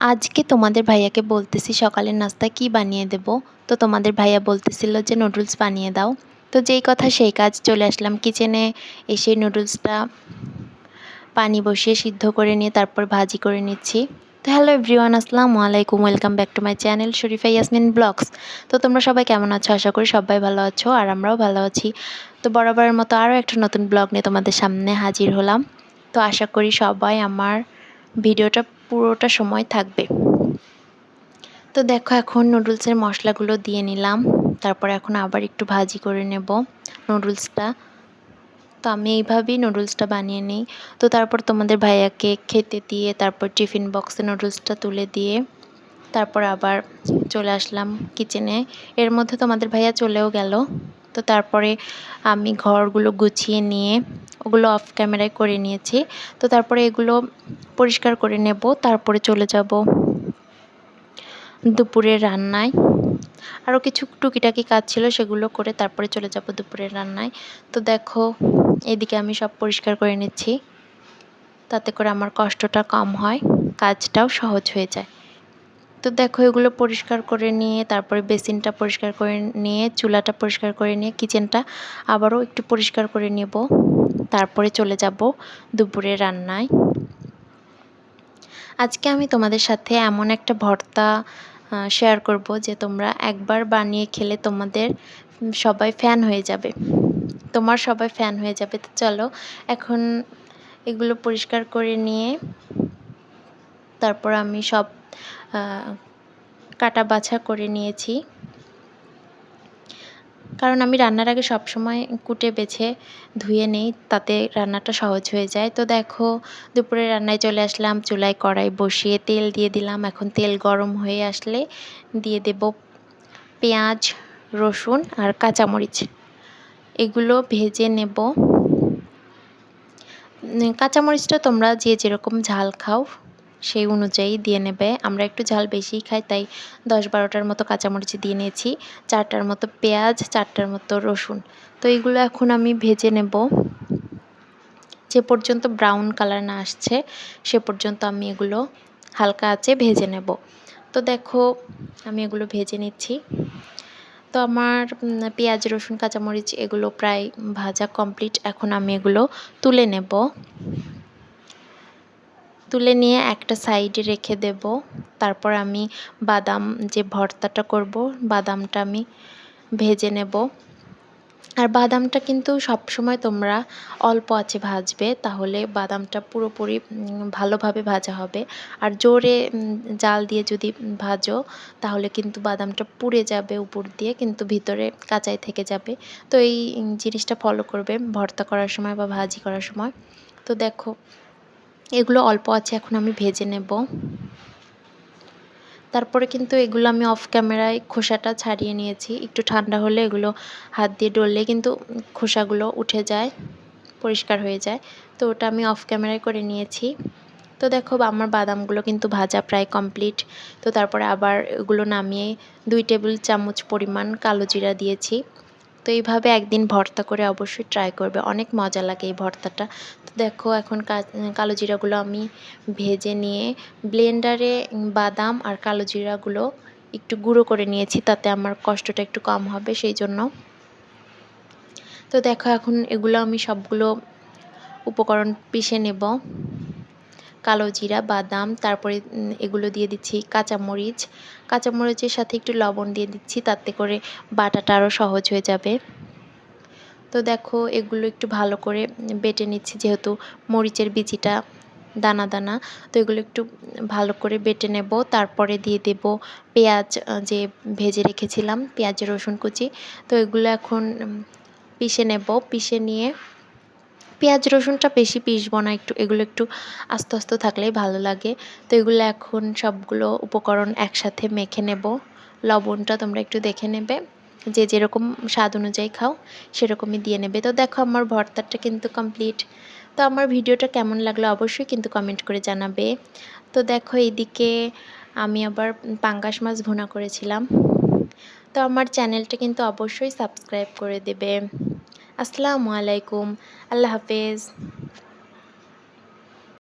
আজকে তোমাদের ভাইয়াকে বলতেছি সকালের নাস্তা কি বানিয়ে দেব। তো তোমাদের ভাইয়া বলতেছিল যে নুডলস বানিয়ে দাও। তো যেই কথা সেই কাজ, চলে আসলাম কিচেনে। এসে নুডলসটা পানি বসিয়ে সিদ্ধ করে নিয়ে তারপর ভাজি করে নিচ্ছি। তো হ্যালো এভরিওয়ান, আসসালামু আলাইকুম, welcome back to my channel Sharifa Yasmin blogs. তো তোমরা সবাই কেমন আছো? আশা করি সবাই ভালো আছো, আর আমরাও ভালো আছি। তো বরাবরের মতো আরও একটা নতুন ব্লগ নিয়ে তোমাদের সামনে হাজির হলাম। তো আশা করি সবাই আমার ভিডিওটা পুরোটা সময় থাকবে। তো দেখো, এখন নুডলসের মশলাগুলো দিয়ে নিলাম। তারপর এখন আবার একটু ভাজি করে নেব নুডলসটা। তো আমি এইভাবেই নুডলসটা বানিয়ে নিই। তো তারপর তোমাদের ভাইয়াকে খেতে দিয়ে তারপর টিফিন বক্সে নুডলসটা তুলে দিয়ে তারপর আবার চলে আসলাম কিচেনে। এর মধ্যে তোমাদের ভাইয়া চলেও গেল। তো তারপরে আমি ঘরগুলো গুছিয়ে নিয়ে ওগুলো অফ ক্যামেরায় করে নিয়েছি। তো তারপরে এগুলো পরিষ্কার করে নেব, তারপরে চলে যাব দুপুরের রান্নায়। আরও কিছু টুকিটাকি কাজ ছিল, সেগুলো করে তারপরে চলে যাব দুপুরের রান্নায়। তো দেখো, এদিকে আমি সব পরিষ্কার করে নিচ্ছি, তাতে করে আমার কষ্টটা কম হয়, কাজটাও সহজ হয়ে যায়। তো দেখো, এগুলো পরিষ্কার করে নিয়ে তারপরে বেসিনটা পরিষ্কার করে নিয়ে চুলাটা পরিষ্কার করে নিয়ে কিচেনটা আবারও একটু পরিষ্কার করে নেব, তারপরে চলে যাব দুপুরের রান্নায়। আজকে আমি তোমাদের সাথে এমন একটা ভর্তা শেয়ার করব যে তোমরা একবার বানিয়ে খেলে তোমাদের সবাই ফ্যান হয়ে যাবে, সবাই ফ্যান হয়ে যাবে। তো চলো, এখন এগুলো পরিষ্কার করে নিয়ে তারপর আমি সব কাটা বাছা করে নিয়েছি, কারণ আমি রান্নার আগে সব সময় কুটে বেছে ধুয়ে নেই, তাতে রান্নাটা সহজ হয়ে যায়। তো দেখো, দুপুরে রান্নায় চলে আসলাম। চুলায় কড়াই বসিয়ে তেল দিয়ে দিলাম। এখন তেল গরম হয়ে আসলে দিয়ে দেব পেঁয়াজ, রসুন আর কাঁচামরিচ। এগুলো ভেজে নেব। কাঁচামরিচটা তোমরা যে যেরকম ঝাল খাও সেই অনুযায়ী দিয়ে নেবে। আমরা একটু ঝাল বেশিই খাই, তাই 10-12টার মতো কাঁচামরিচ দিয়ে নিয়েছি, 4টার মতো পেঁয়াজ, 4টার মতো রসুন। তো এইগুলো এখন আমি ভেজে নেব। যে পর্যন্ত ব্রাউন কালার না আসছে সে পর্যন্ত আমি এগুলো হালকা আঁচে ভেজে নেব। তো দেখো, আমি এগুলো ভেজে নিচ্ছি। তো আমার পেঁয়াজ, রসুন, কাঁচামরিচ এগুলো প্রায় ভাজা কমপ্লিট। এখন আমি এগুলো তুলে নেব। তুলে নিয়ে একটা সাইডে রেখে দেব। তারপর আমি বাদাম, যে ভর্তাটা করব, বাদামটা আমি ভেজে নেব। আর বাদামটা কিন্তু সবসময় তোমরা অল্প আঁচে ভাজবে, তাহলে বাদামটা পুরোপুরি ভালোভাবে ভাজা হবে। আর জোরে জাল দিয়ে যদি ভাজো তাহলে কিন্তু বাদামটা পুড়ে যাবে উপর দিয়ে, কিন্তু ভিতরে কাঁচাই থেকে যাবে। তো এই জিনিসটা ফলো করবে ভর্তা করার সময় বা ভাজি করার সময়। তো দেখো, এগুলো অল্প আছে এখন আমি ভেজে নেব। তারপরে কিন্তু এগুলো আমি অফ ক্যামেরায় খোসাটা ছাড়িয়ে নিয়েছি। একটু ঠান্ডা হলে এগুলো হাত দিয়ে ডললে কিন্তু খোসাগুলো উঠে যায়, পরিষ্কার হয়ে যায়। তো ওটা আমি অফ ক্যামেরায় করে নিয়েছি। তো দেখো, আমার বাদামগুলো কিন্তু ভাজা প্রায় কমপ্লিট। তো তারপরে আবার এগুলো নামিয়ে 2 টেবিল চামচ পরিমাণ কালো জিরা দিয়েছি। তো এইভাবে একদিন ভর্তা করে অবশ্যই ট্রাই করবে, অনেক মজা লাগে এই ভর্তাটা। তো দেখো, এখন কালো জিরাগুলো আমি ভেজে নিয়ে ব্লেন্ডারে বাদাম আর কালো জিরাগুলো একটু গুঁড়ো করে নিয়েছি, তাতে আমার কষ্টটা একটু কম হবে সেই জন্য। তো দেখো, এখন এগুলো আমি সবগুলো উপকরণ পিষে নেব। কালো জিরা, বাদাম, তারপরে এগুলো দিয়ে দিচ্ছি কাঁচামরিচের সাথে একটু লবণ দিয়ে দিচ্ছি, তাতে করে বাটাটা আরও সহজ হয়ে যাবে। তো দেখো, এগুলো একটু ভালো করে বেটে নিচ্ছি, যেহেতু মরিচের বিচিটা দানা দানা। তো এগুলো একটু ভালো করে বেটে নেব। তারপরে দিয়ে দেব পেঁয়াজ, যে ভেজে রেখেছিলাম, পেঁয়াজ, রসুন কুচি। তো এগুলো এখন পিষে নেব। পিষে নিয়ে পেঁয়াজ রসুনটা বেশি পিষবো না, এগুলো একটু আস্তে আস্তে থাকলেই ভালো লাগে। তো এগুলো এখন সবগুলো উপকরণ একসাথে মেখে নেব। লবণটা তোমরা একটু দেখে নেবে, যে যেরকম স্বাদ অনুযায়ী খাও সেরকমই দিয়ে নেবে। তো দেখো, আমার ভর্তাটা কিন্তু কমপ্লিট। তো আমার ভিডিওটা কেমন লাগলো অবশ্যই কিন্তু কমেন্ট করে জানাবে। তো দেখো, এইদিকে আমি আবার পাঙ্গাস মাছ ভুনা করেছিলাম। তো আমার চ্যানেলটা কিন্তু অবশ্যই সাবস্ক্রাইব করে দেবে। আসসালামু আলাইকুম, আল্লাহ হাফেজ।